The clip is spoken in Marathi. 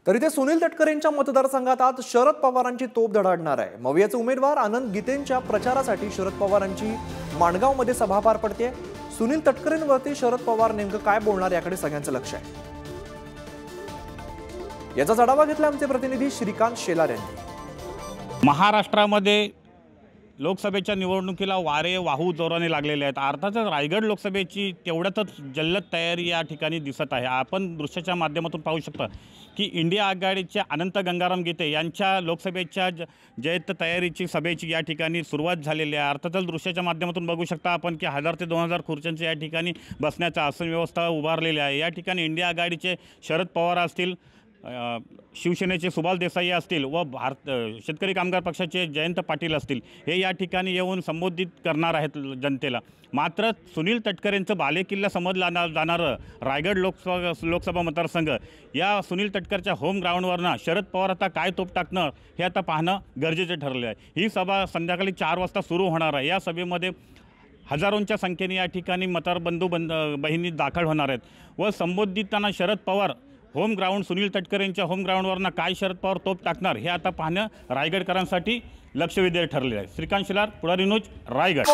तर इथे सुनील तटकरेंच्या मतदारसंघात आज शरद पवारांची तोफ धडाडणार आहे। मवियाचे उमेदवार आनंद गीतेंच्या प्रचारासाठी शरद पवारांची माणगावमध्ये सभा पार पडते। सुनील तटकरेंवरती शरद पवार नेमकं काय बोलणार याकडे सगळ्यांचं लक्ष आहे। याचा आढावा घेतला आमचे प्रतिनिधी श्रीकांत शेलार यांनी। महाराष्ट्रामध्ये लोकसभेच्या निवडणुकीला वारे वाहू जोराने लागलेले आहेत। अर्थातच रायगड लोकसभेची तेवढ्यातच जल्लद तयारी या ठिकाणी दिसत आहे। आपण दृश्याच्या माध्यमातून पाहू शकता की इंडिया आघाडीचे अनंत गंगाराम गीते यांच्या लोकसभेच्या जयंत तयारीची सभेची या ठिकाणी सुरुवात झालेली आहे। अर्थातच दृश्याच्या माध्यमातून बघू शकता आपण की 1000 ते 2000 खुर्च्यांची या ठिकाणी बसण्याचा आसन व्यवस्था उभारलेली आहे। या ठिकाणी इंडिया आघाडीचे शरद पवार असतील, शिवसेनेचे सुभाष देसाई असतील व शेतकरी कामगार पक्षाचे जयंत पाटील असतील, हे या ठिकाणी येऊन संबोधित करणार आहेत जनतेला। मात्र सुनील तटकरेंचं बालेकिल्ला समजला जाणारं रायगड लोकसभा मतदारसंघ, या सुनील तटकरच्या होम ग्राउंडवरनं शरद पवार आता काय तोप टाकणं हे आता पाहणं गरजेचे ठरले आहे। ही सभा संध्याकाळी 4 वाजता सुरू होणार आहे। या सभेमध्ये हजारोंच्या संख्येने या ठिकाणी मतदार बहिणी दाखल होणार आहेत व संबोधितांना शरद पवार होम ग्राउंड सुनील तटकरेंच्या होम ग्राउंडवरनं काय शरद पवार तोप टाकणार हे आता पाहणं रायगडकरांसाठी लक्षवेधी ठरले आहे। श्रीकांत शेलार, पुढारी न्यूज, रायगड।